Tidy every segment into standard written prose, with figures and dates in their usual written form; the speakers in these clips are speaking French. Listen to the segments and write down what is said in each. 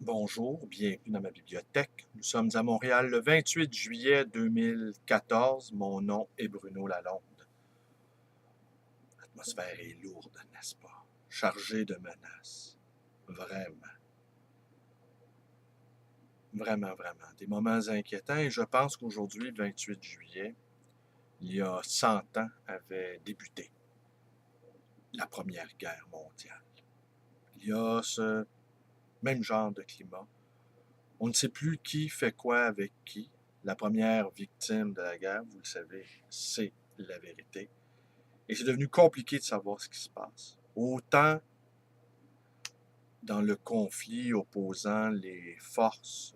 Bonjour, bienvenue dans ma bibliothèque. Nous sommes à Montréal le 28 juillet 2014. Mon nom est Bruno Lalonde. L'atmosphère est lourde, n'est-ce pas? Chargée de menaces. Vraiment, vraiment. Des moments inquiétants et je pense qu'aujourd'hui, le 28 juillet, il y a 100 ans, avait débuté la Première Guerre mondiale. Il y a ce même genre de climat. On ne sait plus qui fait quoi avec qui. La première victime de la guerre, vous le savez, c'est la vérité. Et c'est devenu compliqué de savoir ce qui se passe. Autant dans le conflit opposant les forces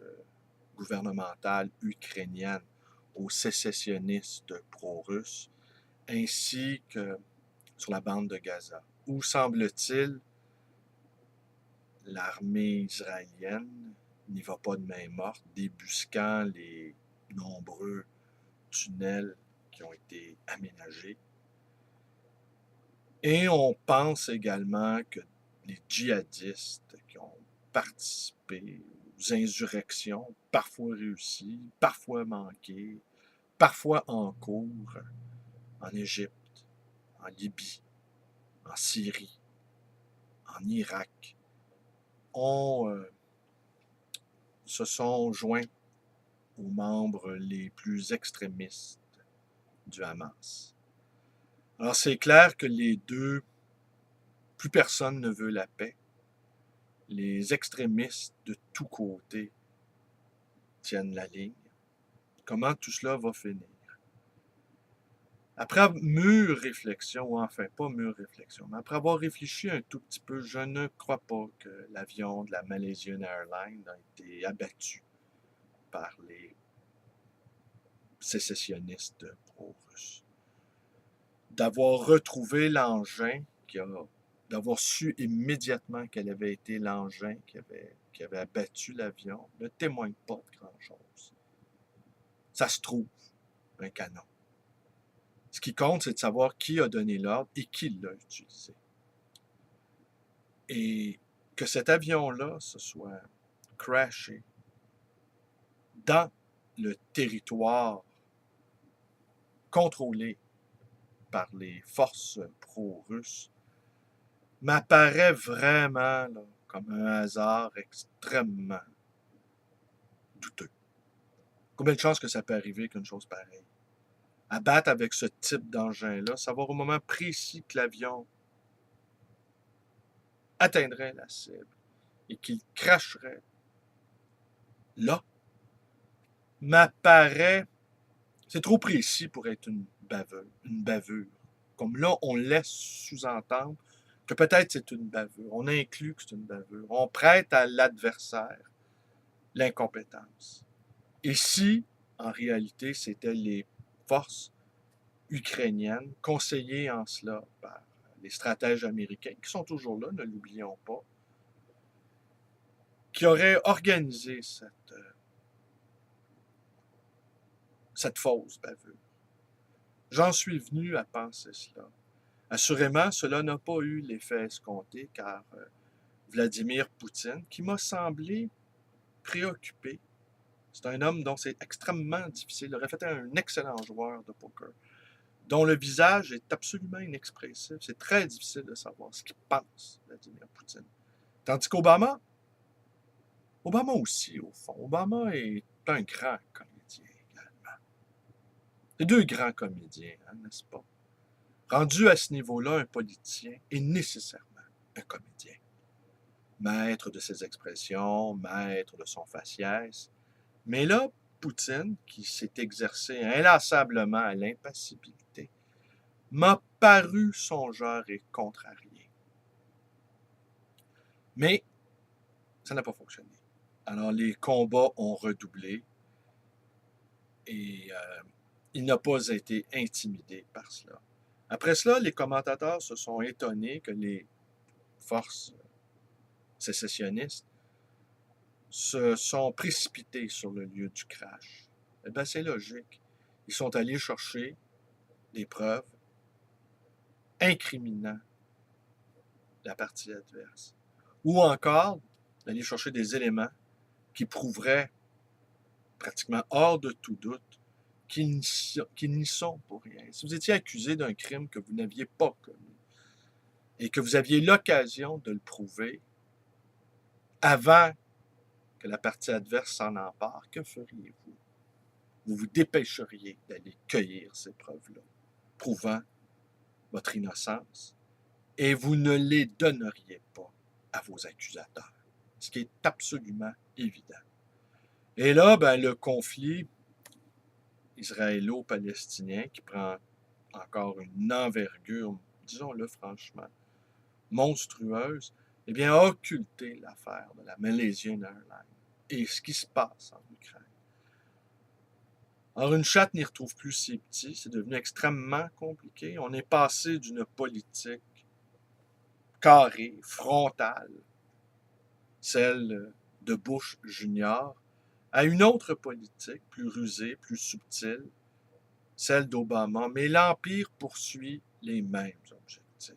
gouvernementales ukrainiennes aux sécessionnistes pro-russes, ainsi que sur la bande de Gaza, où semble-t-il l'armée israélienne n'y va pas de main morte, débusquant les nombreux tunnels qui ont été aménagés. Et on pense également que les djihadistes qui ont participé aux insurrections, parfois réussies, parfois manquées, parfois en cours, en Égypte, en Libye, en Syrie, en Irak, se sont joints aux membres les plus extrémistes du Hamas. Alors c'est clair que les deux, plus personne ne veut la paix. Les extrémistes de tous côtés tiennent la ligne. Comment tout cela va finir? Après mûre réflexion, ou enfin pas mûre réflexion, mais après avoir réfléchi un tout petit peu, je ne crois pas que l'avion de la Malaysian Airlines a été abattu par les sécessionnistes pro-russes. D'avoir retrouvé l'engin, d'avoir su immédiatement quel avait été l'engin qui avait abattu l'avion, ne témoigne pas de grand-chose. Ça se trouve, un canon. Ce qui compte, c'est de savoir qui a donné l'ordre et qui l'a utilisé. Et que cet avion-là se soit crashé dans le territoire contrôlé par les forces pro-russes m'apparaît vraiment là, comme un hasard extrêmement douteux. Combien de chances que ça peut arriver qu'une chose pareille? Abattre avec ce type d'engin-là, savoir au moment précis que l'avion atteindrait la cible et qu'il cracherait là, m'apparaît, c'est trop précis pour être une bavure. Comme là, on laisse sous-entendre que peut-être c'est une bavure. On inclut que c'est une bavure. On prête à l'adversaire l'incompétence. Et si, en réalité, c'était les forces ukrainiennes, conseillées en cela par les stratèges américains, qui sont toujours là, ne l'oublions pas, qui auraient organisé cette fausse bavure. J'en suis venu à penser cela. Assurément, cela n'a pas eu l'effet escompté, car Vladimir Poutine, qui m'a semblé préoccupé, c'est un homme dont c'est extrêmement difficile, il aurait fait un excellent joueur de poker, dont le visage est absolument inexpressif. C'est très difficile de savoir ce qu'il pense, Vladimir Poutine. Tandis qu'Obama, Obama aussi, au fond, Obama est un grand comédien également. C'est deux grands comédiens, hein, n'est-ce pas? Rendu à ce niveau-là, un politicien est nécessairement un comédien. Maître de ses expressions, maître de son faciès. Mais là, Poutine, qui s'est exercé inlassablement à l'impassibilité, m'a paru songeur et contrarié. Mais ça n'a pas fonctionné. Alors les combats ont redoublé et il n'a pas été intimidé par cela. Après cela, les commentateurs se sont étonnés que les forces sécessionnistes se sont précipités sur le lieu du crash. Eh bien, c'est logique. Ils sont allés chercher des preuves incriminant la partie adverse. Ou encore, d'aller chercher des éléments qui prouveraient pratiquement hors de tout doute qu'ils n'y sont pour rien. Si vous étiez accusé d'un crime que vous n'aviez pas commis et que vous aviez l'occasion de le prouver avant que la partie adverse s'en empare, que feriez-vous? Vous vous dépêcheriez d'aller cueillir ces preuves-là, prouvant votre innocence, et vous ne les donneriez pas à vos accusateurs, ce qui est absolument évident. Et là, ben, le conflit israélo-palestinien qui prend encore une envergure, disons-le franchement, monstrueuse, eh bien, a occulté l'affaire de la Malaysian Airlines et ce qui se passe en Ukraine. Alors, une chatte n'y retrouve plus ses petits, c'est devenu extrêmement compliqué. On est passé d'une politique carrée, frontale, celle de Bush Junior, à une autre politique, plus rusée, plus subtile, celle d'Obama, mais l'Empire poursuit les mêmes objectifs.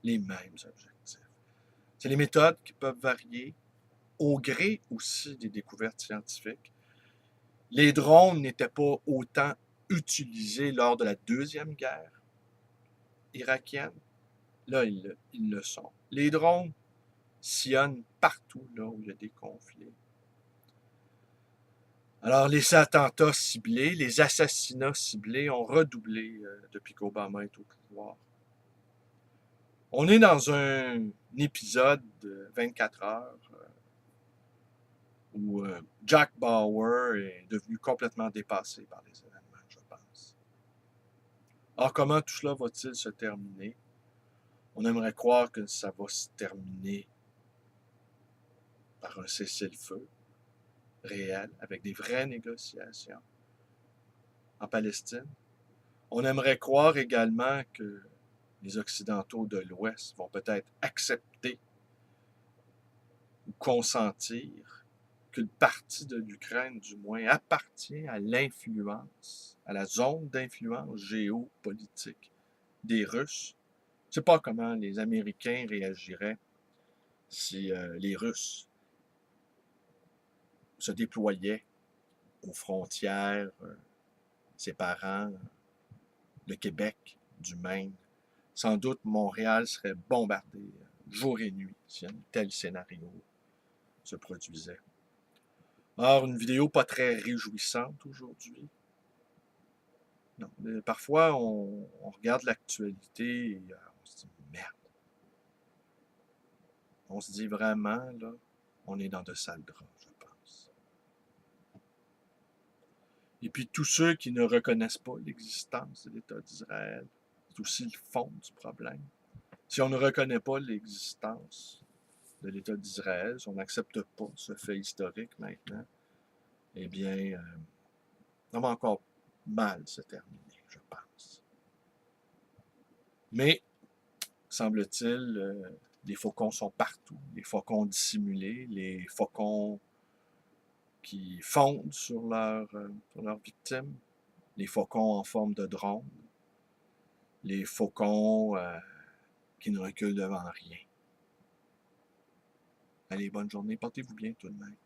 Les mêmes objectifs. C'est les méthodes qui peuvent varier au gré aussi des découvertes scientifiques. Les drones n'étaient pas autant utilisés lors de la Deuxième Guerre irakienne. Là, ils le sont. Les drones sillonnent partout là où il y a des conflits. Alors, les attentats ciblés, les assassinats ciblés ont redoublé depuis qu'Obama est au pouvoir. On est dans un épisode de 24 heures où Jack Bauer est devenu complètement dépassé par les événements, je pense. Alors, comment tout cela va-t-il se terminer? On aimerait croire que ça va se terminer par un cessez-le-feu réel, avec des vraies négociations en Palestine. On aimerait croire également que les Occidentaux de l'Ouest vont peut-être accepter ou consentir qu'une partie de l'Ukraine, du moins, appartient à l'influence, à la zone d'influence géopolitique des Russes. Je ne sais pas comment les Américains réagiraient si les Russes se déployaient aux frontières séparant le Québec du Maine. Sans doute, Montréal serait bombardé jour et nuit si un tel scénario se produisait. Or, une vidéo pas très réjouissante aujourd'hui. Non, parfois, on regarde l'actualité et on se dit « Merde! » On se dit vraiment, là, on est dans de sales draps, je pense. Et puis, tous ceux qui ne reconnaissent pas l'existence de l'État d'Israël, c'est aussi le fond du problème. Si on ne reconnaît pas l'existence de l'État d'Israël, si on n'accepte pas ce fait historique maintenant, eh bien, ça va encore mal se terminer, je pense. Mais, semble-t-il, les faucons sont partout. Les faucons dissimulés, les faucons qui fondent sur leurs victimes, les faucons en forme de drone, les faucons qui ne reculent devant rien. Allez, bonne journée, portez-vous bien tout de même.